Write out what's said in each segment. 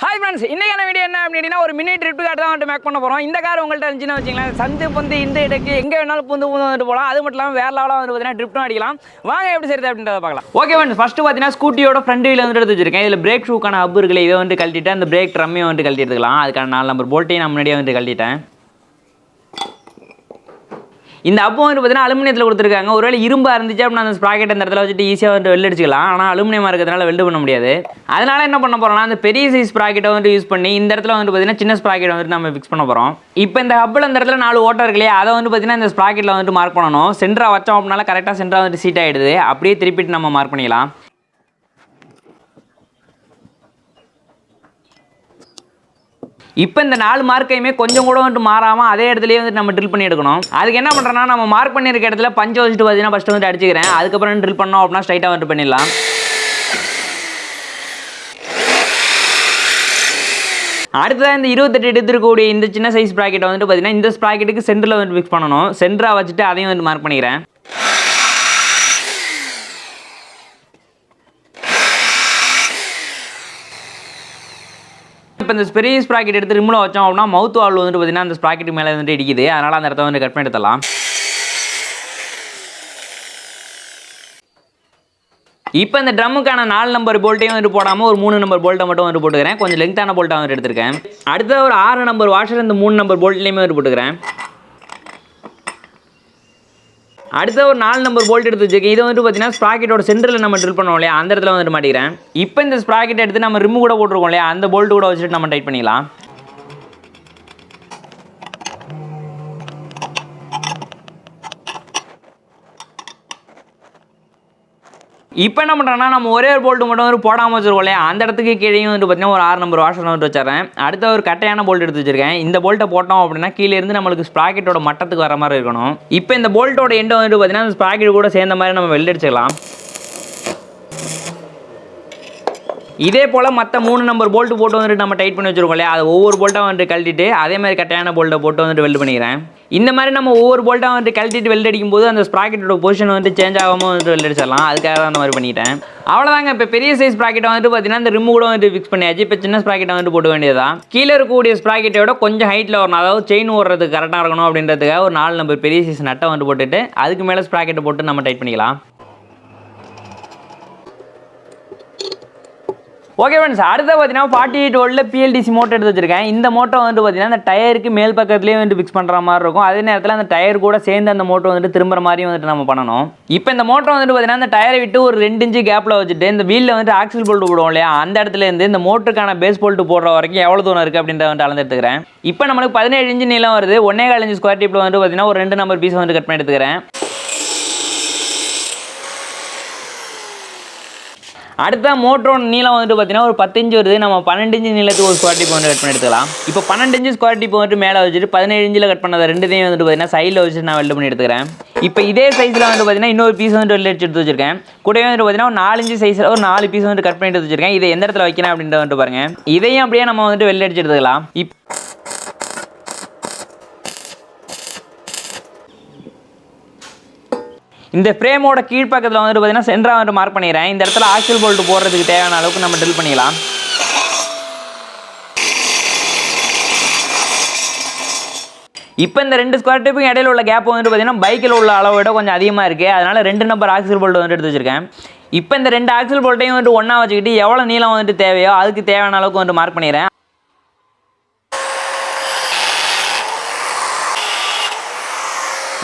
Hi friends, இன்னைக்கான video என்ன அப்படினா ஒரு மினி ட்ரிப் கார் தான் வந்து மேக் பண்ண போறோம். இந்த கார் உங்கள்ட்ட இருந்துச்சுனா வெச்சீங்களா சந்து பொந்து இந்த இடக்கு எங்க வேணாலும் பூந்து வந்து போலாம். அது மட்டும் இல்லாம வேற லெவலா வந்து பாத்தீனா ட்ரிப்டும் அடிக்கலாம். வாங்க எப்படி செய்யறது அப்படின்றத பார்க்கலாம். ஓகே फ्रेंड्स, ஃபர்ஸ்ட் பாத்தீனா ஸ்கூட்டியோட ஃப்ரண்ட் வீல் வந்து எடுத்து வச்சிருக்கேன். இதுல பிரேக் ஷூக்கான ஹப் இருக்குல, இத வந்து கழட்டிட்டு அந்த பிரேக் ட்ரம்மையும் வந்து கழட்டி எடுத்துக்கலாம். அதுக்கான 4 நம்பர் போல்ட்டையும் நான் முன்னாடியே வந்து கழட்டிட்டேன். இந்த அப்பு வந்து பார்த்தீங்கன்னா அலுமினியத்தில் கொடுத்துருக்காங்க. ஒருவேளை இரும்பா இருந்துச்சு அப்படின்னா அந்த ஸ்ப்ராக்கெட் அந்த இடத்துல வச்சுட்டு ஈஸியாக வந்து வெல்ட் அடிச்சிக்கலாம். ஆனால் அலுமினியமாக இருக்கிறதுனால வெல்டு பண்ண முடியாது. அதனால என்ன பண்ண போகிறோம்னா அந்த பெரிய சைஸ் ஸ்ப்ராக்கெட்டை வந்து யூஸ் பண்ணி இந்த இடத்துல வந்து பார்த்தீங்கன்னா சின்ன ஸ்ப்ராக்கெட் வந்து நம்ம ஃபிக்ஸ் பண்ண போகிறோம். இப்போ இந்த ஹப்பில் இந்த இடத்துல 4 ஓட்டம் இருக்கு இல்லையா, அதை வந்து பார்த்தீங்கன்னா இந்த ஸ்ப்ராக்கெட்டில் வந்துட்டு மார்க் பண்ணணும். சென்டரா வச்சோம் அப்படின்னால கரெக்டாக சென்டரா வந்து சீட் ஆகிடுது. அப்படியே திருப்பிட்டு நம்ம மார்க் பண்ணிக்கலாம். இப்போ இந்த 4 மார்க்கையுமே கொஞ்சம் கூட வந்து மாறாமல் அதே இடத்துலயே வந்து நம்ம ட்ரில் பண்ணி எடுக்கணும். அதுக்கு என்ன பண்ணுறோன்னா நம்ம மார்க் பண்ணியிருக்க இடத்துல பஞ்சை வச்சுட்டு பார்த்தீங்கன்னா ஃபஸ்ட்டு வந்து அடிச்சுக்கிறேன். அதுக்கப்புறம் ட்ரில் பண்ணோம் அப்படின்னா ஸ்ட்ரைட்டாக வந்து பண்ணிடலாம். அடுத்ததான் இந்த 28 எடுத்துருக்கக்கூடிய இந்த சின்ன சைஸ் ப்ராக்கெட்டை வந்துட்டு பார்த்தீங்கன்னா இந்த ப்ராக்கெட்டுக்கு சென்டரில் வந்து ஃபிக்ஸ் பண்ணணும். சென்டராக வச்சுட்டு அதையும் வந்து மார்க் பண்ணிக்கிறேன். இப்போ இந்த பெரிய ஸ்ப்ராக்கெட் எடுத்து ரிமூவ் வச்சோம் அப்படின்னா மவுத் வால்வ் வந்துட்டு பார்த்தீங்கன்னா அந்த ஸ்ப்ராக்கெட் மேலே வந்துட்டு இடிக்குது. அதனால் அந்த இடத்த வந்து கட் பண்ணி எடுத்துடலாம். இப்போ இந்த ட்ரம்முக்கான 4 நம்பர் போல்ட்டையும் வந்து போடாமல் ஒரு 3 நம்பர் போல்ட்டை மட்டும் வந்து போட்டுக்கிறேன். கொஞ்சம் லெங்தான போல்ட்டாக வந்து எடுத்துருக்கேன். அடுத்த ஒரு 6 நம்பர் வாஷர் இந்த 3 நம்பர் போல்ட்லேயுமே வந்து போட்டுக்கிறேன். அடுத்த ஒரு 4 நம்பர் போல்ட் எடுத்து வச்சுக்கேன். இதை வந்து பார்த்தீங்கன்னா ஸ்ப்ராக்கெட்டோட சென்டரில் நம்ம ட்ரில் பண்ணுவோம் இல்லையா, அந்த இடத்துல வந்துட்டு மாட்டிக்கிறேன். இப்போ இந்த ஸ்ப்ராக்கெட் எடுத்து நம்ம ரிமூவ் கூட போட்டுருக்கோம் இல்லையா, அந்த போல்ட் கூட வச்சுட்டு நம்ம டைட் பண்ணிக்கலாம். இப்போ என்ன பண்ணுறேன்னா நம்ம ஒரே ஒரு போல்ட்டு மட்டும் வந்து போடாமல் வச்சுருக்கோம் இல்லையா, அந்த இடத்துக்கு கீழேயும் வந்து பார்த்தீங்கன்னா ஒரு 6 நம்பர் வாஷர் வந்து வச்சுறேன். அடுத்த ஒரு கட்டையான போல்ட் எடுத்து வச்சிருக்கேன். இந்த போல்ட்டை போட்டோம் அப்படின்னா கீழே இருந்து நம்மளுக்கு ஸ்ப்ராக்கெட்டோட மட்டத்துக்கு வர மாதிரி இருக்கணும். இப்போ இந்த போல்ட்டோட எண்டை வந்து பார்த்தீங்கன்னா அந்த ஸ்ப்ராக்கெட் கூட சேர்ந்த மாதிரி நம்ம வெல்ட் அடிச்சிடலாம். இதே போல் மற்ற 3 நம்பர் போல்ட்டு போட்டு வந்துட்டு நம்ம டைட் பண்ணி வச்சுருக்கோம் இல்லையா, அது ஒவ்வொரு போல்ட்டாக வந்துட்டு கழட்டிட்டு அதே மாதிரி கட்டையான போல்ட்டை போட்டு வந்துட்டு வெல்ட் பண்ணிக்கிறேன். இந்த மாதிரி நம்ம ஒவ்வொரு போல்ட்டாக வந்துட்டு கழட்டிட்டு வெல்ட் அடிக்கும்போது அந்த ஸ்ப்ராக்கெட்டோட பொசிஷன் வந்துட்டு சேஞ்ச் ஆகாமல் வந்துட்டு வெல்ட் அடிச்சிடலாம். அதுக்காக தான் அந்த மாதிரி பண்ணிட்டேன். அவ்வளோதாங்க. இப்போ பெரிய சைஸ் ஸ்ப்ராக்கெட்டை வந்துட்டு பார்த்தீங்கன்னா இந்த ரிமூவ் கூட வந்துட்டு ஃபிக்ஸ் பண்ணியாச்சு. இப்போ சின்ன ஸ்ப்ராக்கெட்டை வந்துட்டு போட்டு வேண்டியதான். கீழே இருக்கக்கூடிய ஸ்ப்ராக்கெட்டோட கொஞ்சம் ஹைட்டில் வரணும், அதாவது செயின் ஓடுறதுக்கு கரெக்டாக இருக்கணும் அப்படின்றதுக்காக ஒரு 4 நம்பர் பெரிய சைஸ் நட்டை வந்து போட்டுட்டு அதுக்கு மேலே ஸ்ப்ராக்கெட்டை போட்டு நம்ம டைட் பண்ணிக்கலாம். ஓகே ஃப்ரெண்ட்ஸ், அடுத்த பார்த்தீங்கன்னா 48 வோல்ட்ல PLDC மோட்டர் எடுத்து வச்சிருக்கேன். இந்த மோட்டர் வந்து பார்த்தீங்கன்னா அந்த டயருக்கு மேல் பக்கத்துலேயே வந்து ஃபிக்ஸ் பண்ணுற மாதிரி இருக்கும். அதே நேரத்தில் அந்த டயர் கூட சேர்ந்து அந்த மோட்டர் வந்துட்டு திரும்புற மாதிரி வந்துட்டு நம்ம பண்ணணும். இப்போ இந்த மோட்டர் வந்துட்டு பார்த்தீங்கன்னா அந்த டயரை விட்டு ஒரு 2 இன்ச்சு கேப்பில் வச்சுட்டு இந்த வீலில் வந்துட்டு ஆக்சில் போல்ட் போடுவோம் இல்லையா, அந்த இடத்துல இருந்து இந்த மோட்டருக்கான பேஸ் போல்ட் போடுற வரைக்கும் எவ்வளோ தூரம் இருக்குது அப்படின்றத வந்து அளந்து எடுத்துக்கிறேன். இப்போ நம்மளுக்கு 17 இன்ச்சு நீளம் வருது. 1.25 இன்ச்சு ஸ்கொயர் டிப்பில் வந்து பார்த்தீங்கன்னா ஒரு 2 நம்பர் பீஸ் வந்து கட் பண்ணி எடுத்துக்கிறேன். அடுத்த மோட்டரோட நீளம் வந்துட்டு பார்த்தீங்கன்னா ஒரு 10 இன்ச்சு வருது. நம்ம 12 இன்ச்சு நீளத்துக்கு ஒரு ஸ்கொயர் டிப் வந்து கட் பண்ணி எடுத்துக்கலாம். இப்போ 12 இன்ச்சு ஸ்கொயர் டிப் வந்துட்டு மேலே வச்சுட்டு 17 இன்ச்சில் கட் பண்ணதை ரெண்டுத்தையும் வந்துட்டு பார்த்தீங்கன்னா சைடில் வச்சுட்டு நான் வெல்ட் பண்ணி எடுத்துக்கிறேன். இப்போ இதே சைஸில் வந்து பார்த்தீங்கன்னா இன்னொரு பீஸ் வந்துட்டு வெல்ட் அடிச்சு எடுத்து வச்சிருக்கேன். கூடவே வந்துட்டு பார்த்தீங்கன்னா ஒரு 4 இன்ச்சு சைஸில் ஒரு 4 பீஸ் வந்துட்டு கட் பண்ணி எடுத்து வச்சிருக்கேன். இதை எந்த இடத்துல வைக்கணும் அப்படின்றத வந்துட்டு பாருங்க. இதையும் அப்படியே நம்ம வந்துட்டு வெல்ட் அடிச்சு எடுத்துக்கலாம். இந்த ஃப்ரேமோட கீழ்ப்பக்கத்தில் வந்துட்டு பார்த்தீங்கன்னா சென்டராக வந்துட்டு மார்க் பண்ணிடுறேன். இந்த இடத்துல ஆக்சில் போல்ட் போடுறதுக்கு தேவையான அளவுக்கு நம்ம ட்ரில் பண்ணிக்கலாம். இப்போ இந்த 2 ஸ்கொயர் டிப்புக்கு இடையில உள்ள கேப் வந்துட்டு பார்த்தீங்கன்னா பைக்கில் உள்ள அளவை விட கொஞ்சம் அதிகமாக இருக்குது. அதனால் 2 நம்பர் ஆக்சில் போல்ட் வந்துட்டு எடுத்து வச்சிருக்கேன். இப்போ இந்த 2 ஆக்சில் போல்ட்டையும் வந்துட்டு ஒன்றா வச்சுக்கிட்டு எவ்வளோ நீளம் வந்துட்டு தேவையோ அதுக்கு தேவையான அளவுக்கு வந்துட்டு மார்க் பண்ணிடுறேன்.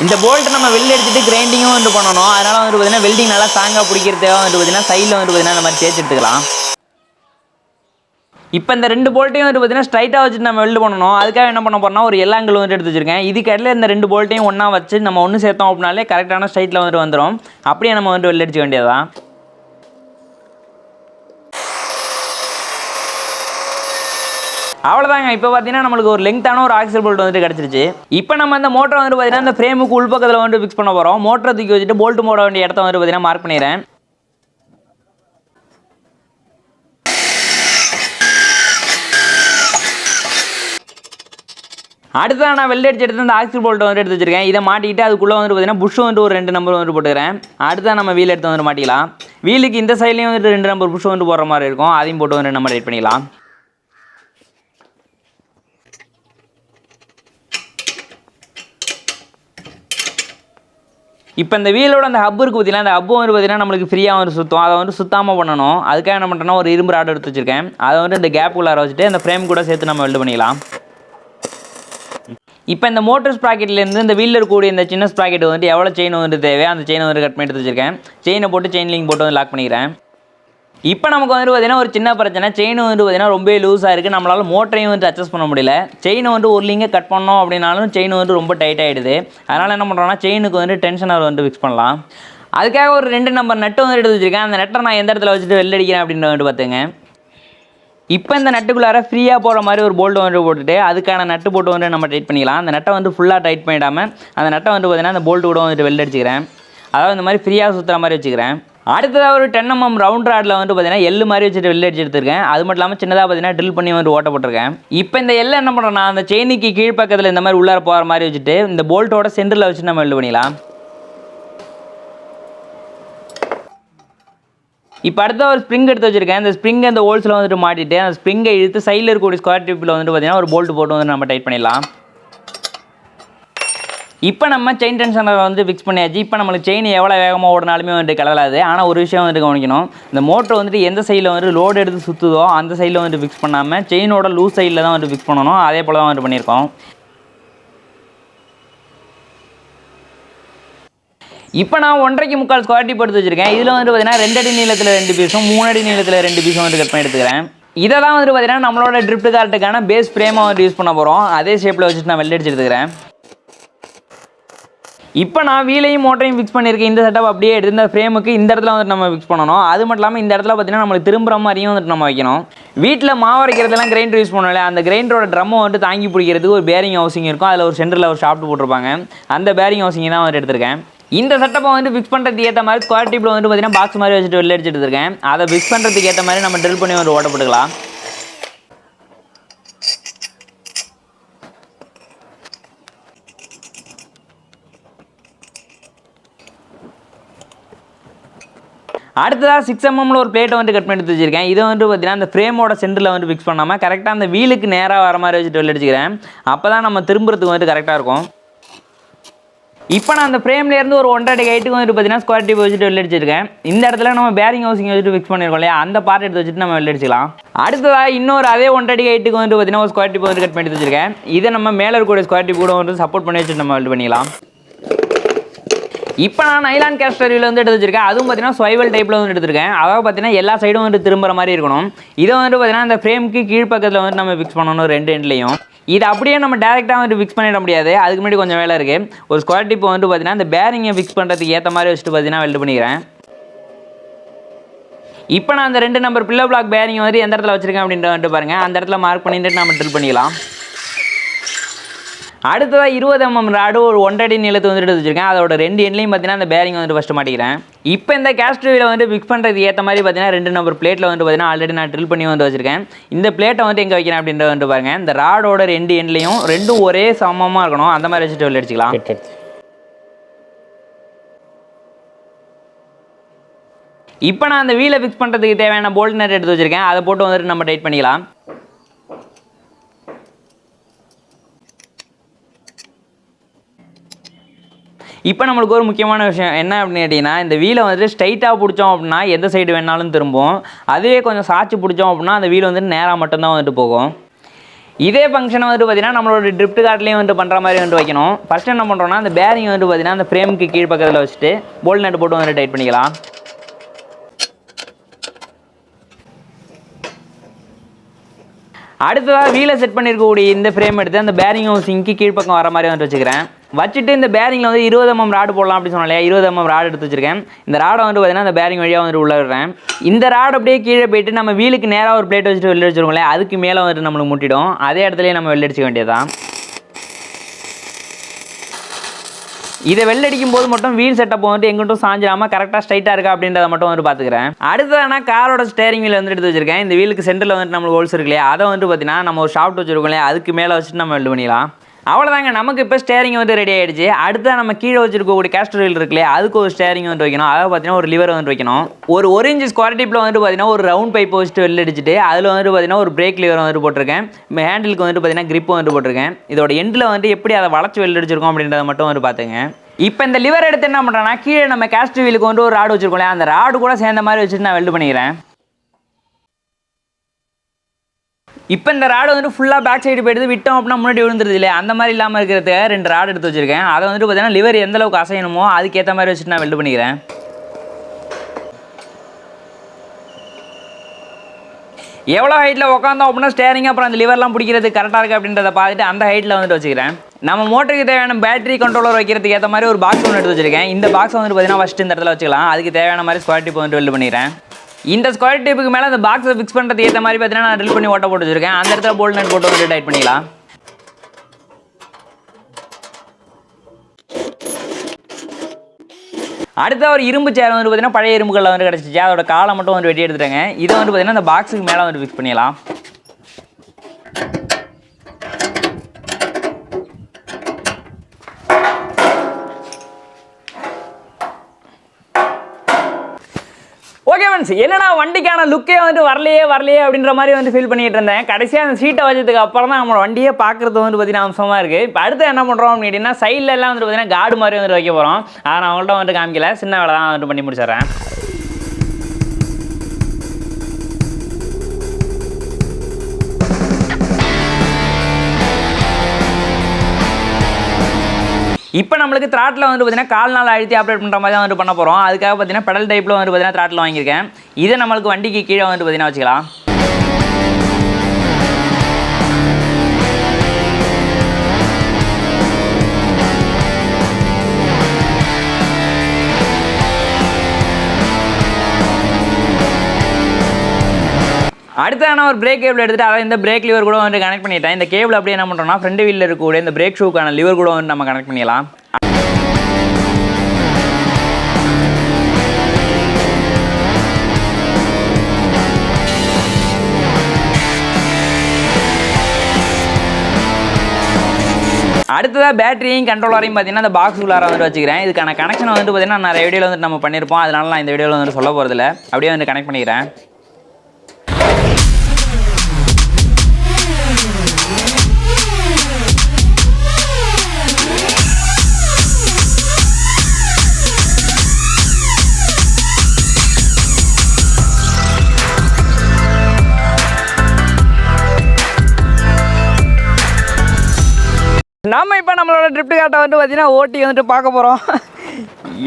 இந்த போல்ட் நம்ம வெல்ட் எடுத்துட்டு கிரைண்டிங்கும் வந்து பண்ணணும். அதனால வந்து பார்த்தீங்கன்னா வெல்டிங் நல்லா ஸ்ட்ராங்காக பிடிக்கிறதுக்காக வந்து பார்த்தீங்கன்னா சைடில் வந்து பார்த்தீங்கன்னா இந்த மாதிரி தேய்ச்சி எடுத்துக்கலாம். இப்போ இந்த 2 போல்ட்டையும் வந்து பார்த்தீங்கன்னா ஸ்ட்ரைட்டாக வச்சுட்டு நம்ம வெல்ட் பண்ணணும். அதுக்காக என்ன பண்ண போறோம்னா ஒரு எல்லாங்கிள் வந்துட்டு எடுத்து வச்சிருக்கேன். இதுக்கு இடையில இந்த 2 போல்ட்டையும் ஒன்றா வச்சு நம்ம ஒன்று சேர்த்தோம் அப்படின்னாலே கரெக்டான ஸ்ட்ரைட்டில் வந்துட்டு வந்துடும். அப்படியே நம்ம வந்துட்டு வெல்ட் அடிக்க வேண்டியதுதான். அவ்வளோதாங்க. இப்போ பார்த்தீங்கன்னா நம்மளுக்கு ஒரு லெங்தான ஒரு ஆக்சில் போல்ட் வந்துட்டு கிடச்சிருச்சு. இப்போ நம்ம அந்த மோட்டர் வந்துட்டு பார்த்தீங்கன்னா அந்த ஃப்ரேமுக்கு உள்பக்கத்தில் வந்துட்டு ஃபிக்ஸ் பண்ண போகிறோம். மோட்டரை தூக்கி வச்சுட்டு போல்ட் போட வேண்டிய இடத்த வந்துட்டு பார்த்தீங்கன்னா மார்க் பண்ணிடுறேன். அடுத்ததான் நான் வெல்ட் அடிச்சு எடுத்து அந்த ஆக்சில் போல்ட் வந்துட்டு எடுத்து வச்சிருக்கேன். இதை மாட்டிக்கிட்டு அதுக்குள்ளே வந்துட்டு பார்த்தீங்கன்னா புஷ் வந்துட்டு ஒரு 2 நம்பர் வந்துட்டு போட்டுக்கிறேன். அடுத்ததான் நம்ம வீல் எடுத்து வந்துட்டு மாட்டிக்கலாம். வீலுக்கு இந்த சைட்லேயும் வந்துட்டு 2 நம்பர் புஷ் வந்துட்டு போடுற மாதிரி இருக்கும். அதையும் போட்டு வந்து நம்ம டைட் பண்ணிக்கலாம். இப்போ இந்த வீலோட அந்த ஹப் இருக்குது பார்த்தீங்கன்னா, அந்த ஹப்பு வந்து பார்த்தீங்கன்னா நம்மளுக்கு ஃப்ரீயாக வந்து சுற்றும். அதை வந்து சுத்தாமல் பண்ணணும். அதுக்காக என்ன பண்ணுறேன்னா ஒரு இரும்பு ராடு எடுத்து வச்சிருக்கேன். அதை வந்து இந்த கேப் உள்ளார வச்சுட்டு அந்த ஃப்ரேம் கூட சேர்த்து நம்ம வெல்ட் பண்ணிக்கலாம். இப்போ இந்த மோட்டர் ஸ்ப்ராக்கெட்லேருந்து இந்த வீலில் இருக்கக்கூடிய இந்த சின்ன ஸ்ப்ராக்கெட் வந்து எவ்வளோ செயின் வந்து தேவை அந்த செயினை வந்து கட் பண்ணி எடுத்து வச்சிருக்கேன். செயினை போட்டு செயின் லிங்க் போட்டு வந்து லாக் பண்ணிக்கிறேன். இப்போ நமக்கு வந்து பார்த்தீங்கன்னா ஒரு சின்ன பிரச்சனை, செயின் வந்து பார்த்தீங்கன்னா ரொம்ப லூஸாக இருக்குது. நம்மளால் மோட்டரையும் வந்து அட்ஜஸ்ட் பண்ண முடியல. செயினை வந்து ஒரு லிங்கை கட் பண்ணோம் அப்படின்னாலும் செயின் வந்து ரொம்ப டைட் ஆகிடுது. அதனால் என்ன பண்ணுறோன்னா செயினுக்கு வந்து டென்ஷனர் வந்து ஃபிக்ஸ் பண்ணலாம். அதுக்காக ஒரு 2 நம்பர் நட்டு வந்து எடுத்து வச்சிருக்கேன். அந்த நட்டை நான் எந்த இடத்துல வச்சுட்டு வெளில அடிக்கிறேன் அப்படின்னு வந்து பார்த்துங்க. இப்போ இந்த நட்டுக்குள்ளார ஃப்ரீயாக போகிற மாதிரி ஒரு போல்ட் வந்து போட்டுட்டு அதுக்கான நட்டு போட்டு வந்து நம்ம டைட் பண்ணிக்கலாம். அந்த நட்டை வந்து ஃபுல்லாக டைட் பண்ணிடாமல் அந்த நட்டை வந்து பார்த்தீங்கன்னா அந்த போல்ட்டு கூட வந்துட்டு வெளில அடிச்சுக்கிறேன். அதாவது இந்த மாதிரி ஃப்ரீயாக சுற்றுற மாதிரி வச்சுக்கிறேன். அடுத்ததாக ஒரு 10 mm ரவுண்ட் ராடில் வந்து பார்த்தீங்கன்னா எள்ளு மாதிரி வச்சுட்டு வெளில அடிச்சு எடுத்துருக்கேன். அது மட்டும் இல்லாமல் சின்னதாக பார்த்தீங்கன்னா ட்ரில் பண்ணி வந்து ஓட்ட போட்டிருக்கேன். இப்போ இந்த எள்ளை என்ன பண்ணுறேன்னா அந்த செயினுக்கு கீழ்ப்பக்கத்தில் இந்த மாதிரி உள்ளார போகிற மாதிரி வச்சுட்டு இந்த போல்ட்டோட சென்டரில் வச்சு நம்ம வெல்ட் பண்ணிக்கலாம். இப்போ அடுத்த ஒரு ஸ்ப்ரிங் எடுத்து வச்சிருக்கேன். இந்த ஸ்ப்ரிங் அந்த ஹோல்ஸில் வந்துட்டு மாட்டிட்டு அந்த ஸ்ப்ரிங்கை இழுத்து சைடில் இருக்கக்கூடிய ஸ்கொயர் டிப்பில் வந்துட்டு பார்த்தீங்கன்னா ஒரு போல்ட் போட்டு வந்து நம்ம டைட் பண்ணிடலாம். இப்போ நம்ம செயின் டென்ஷனை வந்து ஃபிக்ஸ் பண்ணியாச்சு. இப்போ நம்மளுக்கு செயின் எவ்வளோ வேகமாக ஓடினாலுமே வந்துட்டு கிளறாது. ஆனால் ஒரு விஷயம் வந்துட்டு கவனிக்கணும், இந்த மோட்டர் வந்துட்டு எந்த சைடில் வந்துட்டு லோடு எடுத்து சுற்றுதோ அந்த சைடில் வந்துட்டு ஃபிக்ஸ் பண்ணாமல் செயினோட லூஸ் சைடில் தான் வந்துட்டு ஃபிக்ஸ் பண்ணணும். அதே போல் தான் வந்துட்டு பண்ணியிருக்கோம். இப்போ நான் 1.25 ஸ்கொயர் டிப் எடுத்து வச்சிருக்கேன். இதில் வந்து பார்த்தீங்கன்னா 2 அடி நீளத்தில் 2 பீஸும் 3 அடி நீளத்தில் 2 பீஸும் வந்து கட் பண்ணி எடுத்துக்கிறேன். இதை தான் வந்து பார்த்தீங்கன்னா நம்மளோட ட்ரிஃப்ட் கார்ட்டுக்கான பேஸ் ஃப்ரேமாக வந்து யூஸ் பண்ண போகிறோம். அதே ஷேப்பில் வச்சுட்டு நான் வெல்ட் அடிச்சு எடுத்துக்கிறேன். இப்போ நான் வீலையும் மோட்டரையும் ஃபிக்ஸ் பண்ணியிருக்கேன். இந்த செட்டப் அப்படியே எடுத்து இந்த ஃப்ரேமுக்கு இந்த இடத்துல வந்துட்டு நம்ம ஃபிக்ஸ் பண்ணணும். அது மட்டும் இல்லாமல் இந்த இடத்துல பார்த்தீங்கன்னா நம்மளுக்கு திரும்புகிற மாதிரியும் வந்துட்டு நம்ம வைக்கணும். வீட்டில் மாவு அரைக்கிறதுலாம் கிரைண்டர் யூஸ் பண்ணல, அந்த கிரைண்டரோட ட்ரம்மை வந்துட்டு தாங்கி பிடிக்கிறதுக்கு ஒரு பேரிங் ஹவுசிங் இருக்கும். அதில் ஒரு சென்டரில் ஒரு ஷாஃப்ட் போட்டிருப்பாங்க. அந்த பேரிங் ஹவுசிங் தான் வந்துட்டு எடுத்திருக்கேன். இந்த செட்டப்பை வந்து ஃபிக்ஸ் பண்ணுறதுக்கு ஏற்ற மாதிரி ஸ்கொயர் டிப்பில் வந்து பார்த்தீங்கன்னா பாக்ஸ் மாதிரி வச்சுட்டு வெளில அடிச்சு எடுத்துருக்கேன். அதை ஃபிக்ஸ் பண்ணுறதுக்கு ஏற்ற மாதிரி நம்ம ட்ரில் பண்ணி வந்து ஓட்ட போட்டுக்கலாம். அடுத்ததாக 6 mm ஒரு பிளேட்டை வந்து கட் பண்ணி எடுத்து வச்சிருக்கேன். இதை வந்து பார்த்தீங்கன்னா அந்த ஃப்ரேமோட சென்டரில் வந்து ஃபிக்ஸ் பண்ணாமல் கரெக்டாக அந்த வீலுக்கு நேராக வர மாதிரி வச்சுட்டு வெளில அடிச்சுக்கிறேன். அப்போ தான் நம்ம திரும்புறதுக்கு வந்து கரெக்டாக இருக்கும். இப்போ நான் அந்த ஃப்ரேம்லேருந்து ஒரு 1.5 அடி ஹைட்டுக்கு வந்து பார்த்தீங்கன்னா ஸ்கொயர் டிப் வச்சுட்டு வெளில அடிச்சிருக்கேன். இந்த இடத்துல நம்ம பேரிங் ஹவுசிங் வச்சுட்டு ஃபிக்ஸ் பண்ணியிருக்கோம் இல்லையா, அந்த பார்ட் எடுத்து வச்சுட்டு நம்ம வெளில அடிச்சிக்கலாம். அடுத்ததாக இன்னொரு அதே 1.5 அடி ஹைட்டுக்கு வந்து பார்த்தீங்கன்னா ஒரு ஸ்கொயர் டிப் வந்து கட் பண்ணி எடுத்து வச்சிருக்கேன். இதை நம்ம மேலே இருக்கக்கூடிய ஸ்கொயர் டிப் கூட வந்து சப்போர்ட் பண்ணி வச்சுட்டு நம்ம வெல்ட் பண்ணிக்கலாம். இப்போ நான் நைலான் கேஸ்டரியில் வந்து எடுத்து வச்சிருக்கேன். அதுவும் பார்த்தீங்கன்னா ஸ்வைவல் டைப்பில் வந்து எடுத்துருக்கேன். அதாவது பார்த்தீங்கன்னா எல்லா சைடும் வந்து திரும்புற மாதிரி இருக்கணும். இதை வந்து பார்த்தீங்கன்னா இந்த ஃப்ரேமுக்கு கீழ்ப்பக்கத்தில் வந்து நம்ம ஃபிக்ஸ் பண்ணணும் 2 எண்ட்லையும். இது அப்படியே நம்ம டேரெக்டாக வந்து ஃபிக்ஸ் பண்ணிட முடியாது. அதுக்கு முன்னாடி கொஞ்சம் வேலை இருக்குது. ஒரு ஸ்கொயர் டிப் வந்து பார்த்தீங்கன்னா இந்த பேரிங்கை ஃபிக்ஸ் பண்ணுறதுக்கு ஏற்ற மாதிரி வச்சுட்டு பார்த்தீங்கன்னா வெல்ட் பண்ணிக்கிறேன். இப்போ நான் அந்த 2 நம்பர் பில்லோ பிளாக் பேரிங் வந்து எந்த இடத்துல வச்சிருக்கேன் அப்படின்ட்டு வந்துட்டு பாருங்கள். அந்த இடத்துல மார்க் பண்ணிட்டு நம்ம ட்ரில் பண்ணிக்கலாம். அடுத்ததாக 20 mm ராடு ஒரு 1.5 அடி நீளத்தை வந்துட்டு எடுத்து வச்சிருக்கேன். அதோட 2 எண்ட்லையும் பார்த்தீங்கன்னா அந்த பேரிங் வந்து ஃபஸ்ட்டு மாட்டிக்கிறேன். இப்போ இந்த கேஸ்டரியில் வந்து ஃபிக்ஸ் பண்ணுறதுக்கு ஏற்ற மாதிரி பார்த்தீங்கன்னா 2 நம்பர் பிளேட்டில் வந்து பார்த்தீங்கன்னா ஆல்ரெடி நான் ட்ரில் பண்ணி வந்து வச்சிருக்கேன். இந்த பிளேட்டை வந்து எங்கே வைக்கிறேன் அப்படின்றத வந்து பாருங்கள். இந்த ராடோட 2 எண்ட்லையும் ரெண்டும் ஒரே சமமாக இருக்கணும். அந்த மாதிரி வச்சுட்டு வெளில அடிச்சிக்கலாம். இப்போ நான் அந்த வீலை ஃபிக்ஸ் பண்ணுறதுக்கு தேவையான போல்ட் நட் எடுத்து வச்சிருக்கேன். அதை போட்டு வந்துட்டு நம்ம டைட் பண்ணிக்கலாம். இப்போ நம்மளுக்கு ஒரு முக்கியமான விஷயம் என்ன அப்படின்னு கேட்டிங்கன்னா, இந்த வீலை வந்துட்டு ஸ்ட்ரைட்டாக பிடிச்சோம் அப்படின்னா எந்த சைடு வேணாலும் திரும்பும். அதுவே கொஞ்சம் சாய்ச்சி பிடிச்சோம் அப்படின்னா அந்த வீல் வந்துட்டு நேராக மட்டும்தான் வந்துட்டு போகும். இதே ஃபங்க்ஷனை வந்துட்டு பார்த்தீங்கன்னா நம்மளோட ட்ரிஃப்ட் கார்ட்லேயும் வந்துட்டு பண்ணுற மாதிரி வந்துட்டு வைக்கணும். ஃபஸ்ட்டு என்ன பண்ணுறோன்னா அந்த பேரிங் வந்துட்டு பார்த்தீங்கன்னா அந்த ஃப்ரேமுக்கு கீழ் பக்கத்தில் வச்சுட்டு போல்ட் நட் போட்டு வந்துட்டு டைட் பண்ணிக்கலாம். அடுத்ததாக வீலை செட் பண்ணியிருக்கக்கூடிய இந்த ஃப்ரேம் எடுத்து அந்த பேரிங் ஹவுசிங்க்கு கீழ்ப்பக்கம் வர மாதிரி வந்துட்டு வச்சுக்கிறேன். வச்சுட்டு இந்த பேரிங்கில் வந்து 20 mm ராடு போடலாம் அப்படின்னு சொன்னாலே 20 mm ராடு எடுத்து வச்சிருக்கேன். இந்த ராடை வந்து பார்த்தீங்கன்னா அந்த பேரிங் வழியாக வந்துட்டு உள்ள விடுறேன். இந்த ராடு அப்படியே கீழே போயிட்டு நம்ம வீலுக்கு நேராக ஒரு பிளேட் வச்சுட்டு வெளில அடிச்சிருக்கோம்ல, அதுக்கு மேலே வந்துட்டு நம்மளுக்கு முட்டிடும். அதே இடத்துலயே நம்ம வெளில அடிச்சிக்க வேண்டியதான். இதை வெளில அடிக்கும் போது மட்டும் வீல் செட்டப் வந்துட்டு எங்கிட்டும் சாஞ்சிடாமல் கரெக்டாக ஸ்ட்ரைட்டாக இருக்கா அப்படின்றத மட்டும் வந்து பார்த்துக்கிறேன். அடுத்ததானா காரோட ஸ்டேரிங் வீல் வந்து எடுத்து வச்சிருக்கேன். இந்த வீலுக்கு சென்டரில் வந்துட்டு நம்மளுக்கு ஹோல்ஸ் இருக்கு இல்லையா, அதை வந்து பார்த்தீங்கன்னா நம்ம ஒரு ஷாஃப்ட் வச்சிருக்கோம் இல்லையா, அதுக்கு மேலே வச்சுட்டு நம்ம வெல்ட் பண்ணிடலாம். அவ்வளோதாங்க, நமக்கு இப்போ ஸ்டேரிங் வந்து ரெடி ஆகிடுச்சு. அடுத்த நம்ம கீழே வச்சிருக்கக்கூடிய கேஸ்டர் வீல் இருக்கு இல்லையா, அதுக்கு ஒரு ஸ்டேரிங் வந்து வைக்கணும். அதாவது பார்த்தீங்கன்னா ஒரு லிவர் வந்து வைக்கணும். ஒரு 1 inch ஸ்கொயர் டிப்பில் வந்துட்டு பார்த்தீங்கன்னா ஒரு ரவுண்ட் பைப் வச்சுட்டு வெளில அடிச்சுட்டு அதில் வந்துட்டு பார்த்தீங்கன்னா ஒரு பிரேக் லிவர் வந்துட்டு போட்டிருக்கேன். ஹேண்டிலுக்கு வந்துட்டு பார்த்தீங்கன்னா கிரிப் வந்துட்டு போட்டிருக்கேன். இதோட எண்டில் வந்துட்டு எப்படி அதை வளைச்சி வெளில அடிச்சிருக்கோம் அப்படின்றத மட்டும் வந்து பார்த்துங்க. இப்போ இந்த லிவர் எடுத்து என்ன பண்ணுறேன்னா கீழே நம்ம கேஸ்ட் வீலுக்கு வந்து ஒரு ராடு வச்சுருக்கோம், அந்த ராடு கூட சேர்ந்த மாதிரி வச்சுட்டு நான் வெல்டு பண்ணிக்கிறேன். இப்போ இந்த ராடு வந்துட்டு ஃபுல்லாக பேக் சைடு போயிடுது, விட்டோம் அப்படின்னா முன்னாடி விழுந்துருது இல்லையா, அந்த மாதிரி இல்லாமல் இருக்கிறதுக்கு 2 ராடு எடுத்து வச்சிருக்கேன். அதை வந்துட்டு பார்த்தீங்கன்னா லிவர் எந்த அளவுக்கு அசையணுமோ அதுக்கேற்ற மாதிரி வச்சுட்டு நான் வெல்டு பண்ணிக்கிறேன். எவ்வளோ ஹைட்டில் உட்காந்தோம் அப்படின்னா ஸ்டேரிங் அப்புறம் அந்த லிவர்லாம் பிடிக்கிறது கரெக்டாக இருக்குது அப்படின்றத பார்த்துட்டு அந்த ஹைட்டில் வந்துட்டு வச்சுக்கிறேன். நம்ம மோட்டருக்கு தேவையான பேட்டரி கண்ட்ரோலர் வைக்கிறதுக்கு ஏற்ற மாதிரி ஒரு பாக்ஸ் ஒன்று எடுத்து வச்சிருக்கேன். இந்த பாக்ஸ் வந்துட்டு பார்த்தீங்கன்னா ஃபஸ்ட்டு இந்த இடத்துல வச்சுக்கலாம். அதுக்கு தேவையான மாதிரி ஸ்கொயர் டிப் வந்துட்டு வெல்டு பண்ணிக்கிறேன். இந்த ஸ்கொயர் டிப்புக்கு மேலே அந்த பாக்ஸை ஃபிக்ஸ் பண்ணுறதுக்கு ஏற்ற மாதிரி பார்த்தீங்கன்னா நான் ட்ரில் பண்ணி ஓட்ட போட்டு வச்சிருக்கேன். அந்த இடத்துல போல்ட் நட் போட்டு வந்து டைட் பண்ணிக்கலாம். அடுத்த ஒரு இரும்பு சேர் வந்து பார்த்தீங்கன்னா பழைய இரும்புகளில் வந்து கிடச்சிச்சு, அதோட காலை மட்டும் வந்து வெட்டி எடுத்துட்டாங்க. இதை வந்து பார்த்தீங்கன்னா அந்த பாக்ஸுக்கு மேலே வந்து ஃபிக்ஸ் பண்ணிடலாம். ஓகே ஃப்ரெண்ட்ஸ், என்னன்னா வண்டிக்கான லுக்கே வந்துட்டு வரலையே அப்படின்ற மாதிரி வந்து ஃபீல் பண்ணிட்டு இருந்தேன். கடைசியாக அந்த சீட்டை வச்சதுக்கு அப்புறம் தான் நம்மளோட வண்டியே பார்க்குறது வந்து பார்த்தீங்கன்னா அம்சமாக இருக்குது. இப்போ அடுத்து என்ன பண்ணுறோம் அப்படின்னா சைடில் எல்லாம் வந்து பார்த்தீங்கன்னா கார்டு மாதிரி வந்துட்டு வைக்க போகிறோம். அதை நான் அவங்கள்ட்ட வந்துட்டு காமிக்கல, சின்ன வேலை தான் வந்துட்டு பண்ணி முடிச்சிடுறேன். இப்போ நம்மளுக்கு த்ராட்டில் வந்து பார்த்தீங்கன்னா கால் நாள் அழுத்தி ஆப்ரேட் பண்ணுற மாதிரி தான் வந்து பண்ண போகிறோம். அதுக்காக பார்த்தீங்கன்னா பெடல் டைப்பில் வந்து பார்த்தீங்கன்னா த்ராட்டில் வாங்கியிருக்கேன். இதை நம்மளுக்கு வண்டிக்கு கீழே வந்து பார்த்தீங்கன்னா வச்சுக்கலாம். அடுத்த ஒரு பிரேக் கேபிள் எடுத்துகிட்டு அதை இந்த பிரேக் லிவர் கூட வந்து கனெக்ட் பண்ணிட்டேன். இந்த கேபிள் அப்படியே என்ன பண்ணுறோம்னா ஃப்ரண்ட் வீலில் இருக்கக்கூடிய இந்த பிரேக் ஷூக்கான லிவர் கூட வந்து நம்ம கனெக்ட் பண்ணிடலாம். அடுத்ததாக பேட்டரியும் கண்ட்ரோலரையும் பார்த்தீங்கன்னா இந்த பாக்ஸ் உள்ளார வந்து வச்சுக்கிறேன். இதுக்கான கனெக்ஷன் வந்துட்டு பார்த்தீங்கன்னா நிறைய வீடியோவில் வந்துட்டு நம்ம பண்ணியிருப்போம், அதனால நான் இந்த வீடியோவில் வந்துட்டு சொல்ல போகிறதில்ல, அப்படியே வந்து கனெக்ட் பண்ணிக்கிறேன். நம்ம இப்போ நம்மளோட ட்ரிப்ட் கார்ட்டை வந்து பார்த்தீங்கன்னா ஓட்டி வந்துட்டு பார்க்க போகிறோம்.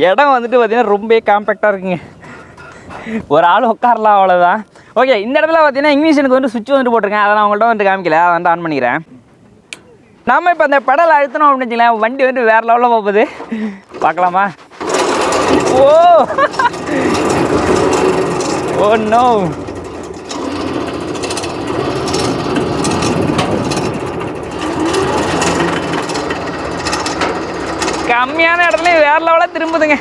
இடம் வந்துட்டு பார்த்தீங்கன்னா ரொம்ப காம்பேக்டாக இருக்குங்க, ஒரு ஆள் உட்காரலாம் அவ்வளோதான். ஓகே, இந்த இடத்துல பார்த்தீங்கன்னா இங்கிலீஷனுக்கு வந்து சுவிட்ச் வந்துட்டு போட்டிருக்கேன், அதை நான் உங்கள்கிட்ட வந்து காமிக்கல, அதை வந்து ஆன் பண்ணிக்கிறேன். நம்ம இப்போ அந்த பெடல் அழுத்தணும் அப்படின்னு வச்சுக்கலாம், வண்டி வந்து வேறு லெவலில் போகுது, பார்க்கலாமா? ஓ நோ, கம்மியான இடத்துல வேற லெவலாக திரும்புதுங்க.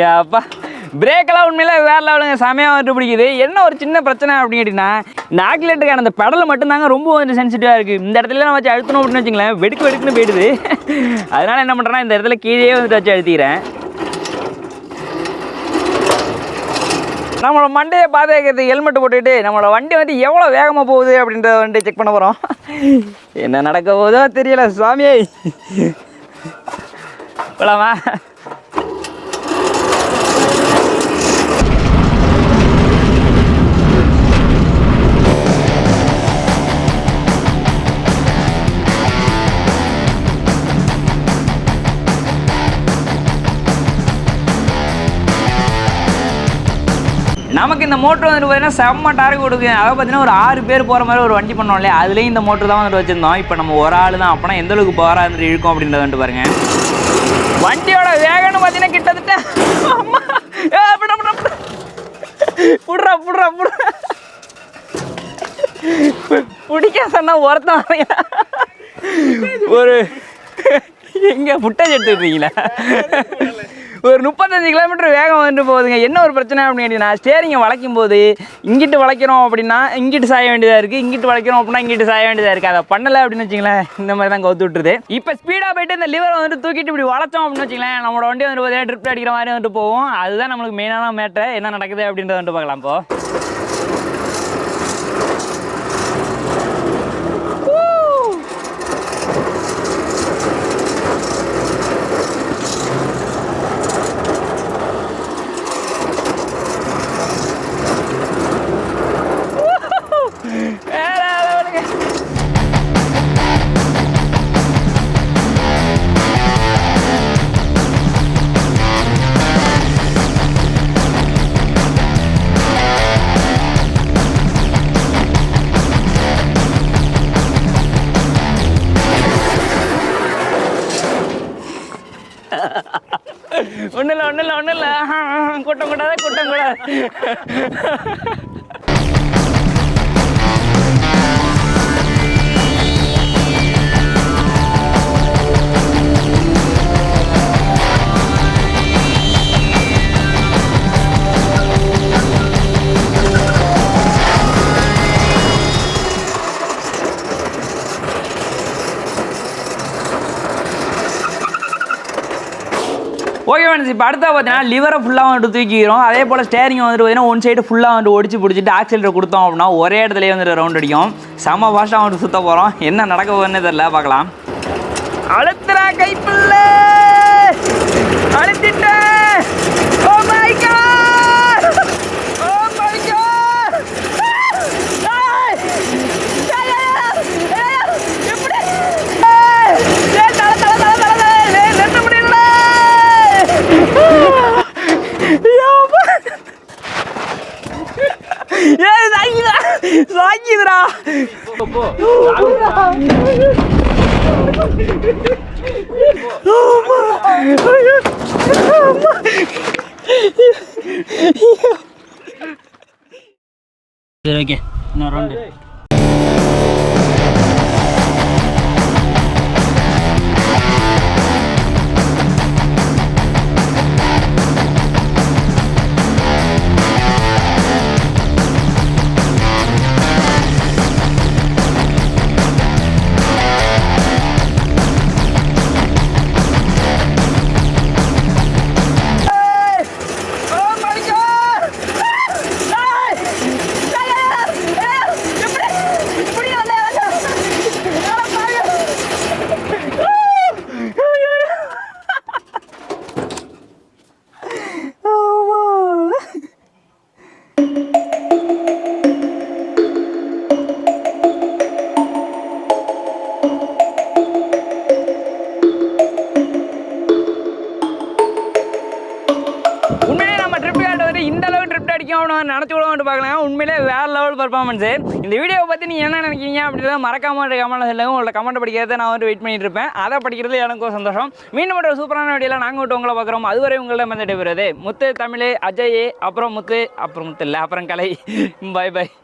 ஏப்பா, பிரேக்கெல்லாம் உண்மையிலே வேறு லெவலுங்க, செமையாக வந்துட்டு பிடிக்குது. என்ன ஒரு சின்ன பிரச்சனை அப்படின்னு கேட்டிங்கன்னா இந்த ஆக்சிலேட்டருக்கான அந்த பெடல் மட்டும்தாங்க ரொம்ப வந்து சென்சிட்டிவாக இருக்குது. இந்த இடத்துல நான் வச்சு அழுத்தணும் அப்படின்னு வச்சுங்களேன், வெடுக்குன்னு போயிடுது. அதனால் என்ன பண்ணுறேன்னா இந்த இடத்துல கீழே வந்துட்டு வச்சு அழுத்திக்கிறேன். நம்மளோட மண்டையை பாதுகாக்கிறதுக்கு ஹெல்மெட் போட்டுக்கிட்டு நம்மளோட வண்டி வந்து எவ்வளோ வேகமாக போகுது அப்படின்றத வந்துட்டு செக் பண்ண போகிறோம். என்ன நடக்க போதோ தெரியல சுவாமியே. போலாமா? நமக்கு இந்த மோட்ரு வந்துட்டு பார்த்தீங்கன்னா செம்ம டார்கெட் கொடுக்கு. அதை பார்த்தீங்கன்னா ஒரு 6 பேர் போகிற மாதிரி ஒரு வண்டி பண்ணோம் இல்லையா, அதுலேயும் இந்த மோட்ரு தான் வந்துட்டு வச்சுருந்தோம். இப்போ நம்ம ஒரு ஆள் தான், அப்போனா எந்த அளவுக்கு பவராக இருந்துட்டு இழுக்கும் அப்படின்றத வந்துட்டு பாருங்கள். வண்டியோட வேகம்னு பார்த்தீங்கன்னா கிட்டத்தட்ட பிடிக்க சொன்னா ஒருத்தன் ஒரு எங்கே ஃபுட்டேஜ் எடுத்துக்கிட்டீங்களா? ஒரு 35 கிலோமீட்டர் வேகம் வந்துட்டு போகுதுங்க. என்ன ஒரு பிரச்சனை அப்படின்னு கேட்டிங்கன்னா, ஸ்டேரிங்கை வளைக்கும் போது இங்கிட்டு வளைக்கிறோம் அப்படின்னா இங்கிட்டு சாய வேண்டியதாக இருக்குது, இங்கிட்டு வளைக்கிறோம் அப்படின்னா இங்கிட்டு சாய வேண்டியதாக இருக்குது. அதை பண்ணலை அப்படின்னு வச்சிங்களேன், இந்த மாதிரி தான் கவுத்து விட்டுருது. இப்போ ஸ்பீடாக போயிட்டு இந்த லிவரை வந்துட்டு தூக்கிட்டு இப்படி வளைச்சோம் அப்படின்னு வச்சிங்களேன், நம்மளோட வண்டி வந்து பார்த்தீங்கன்னா ட்ரிப் அடிக்கிற மாதிரி வந்துட்டு போவோம். அதுதான் நம்மளுக்கு மெயினான மேட்டர். என்ன நடக்குது அப்படின்றத வந்துட்டு பார்க்கலாம். இப்போ ஒன்றும் இல்லை கூட்டம் கூடாது. ஓகே ஃப்ரெண்ட்ஸ், இப்போ அடுத்தா பார்த்தீங்கன்னா லிவரை ஃபுல்லாக வந்துட்டு தூக்கிக்கிறோம். அதே போல் ஸ்டேரிங் வந்துட்டு பார்த்தீங்கன்னா ஒன் சைடு ஃபுல்லாக வந்துட்டு ஒடிச்சு பிடிச்சிட்டு ஆக்சிலேட்டர் கொடுத்தோம் அப்படின்னா ஒரே இடத்துலேயே வந்துட்டு ரவுண்ட் அடிக்கும். செம ஃபாஸ்ட்டாக வந்துட்டு சுற்ற போகிறோம். என்ன நடக்க போகுதுன்னு தெரியல, பார்க்கலாம். அழுத்துறா கைப்பில்ல, அழுத்திட்டேன். Oh my God, oh my God, எப்படி நிறுத்த முடியல. சாக்கிதுரா. சரி ஓகே, இன்னொரு ரவுண்டு. நினச்சி கூட வந்துட்டு பார்க்கலாம். உண்மையிலே வேறு லெவல் பர்ஃபார்மன்ஸு. இந்த வீடியோவை பற்றி நீங்கள் என்ன நினைக்கிறீங்க அப்படின்றத மறக்காமல் கமெண்ட் சொல்லுங்கள். உங்களோட கமெண்ட் படிக்கிறத நான் வந்து வெயிட் பண்ணிட்டு இருப்பேன். அதை படிக்கிறது எனக்கும் சந்தோஷம். மீண்டும் ஒரு சூப்பரான வீடியோவில் நாங்கள் விட்டு உங்களை பார்க்குறோம். அதுவரை உங்களிடம் வந்துட்டு வருது முத்து, தமிழ், அஜய், அப்புறம் முத்து இல்லை, அப்புறம் கலை. பாய் பாய்.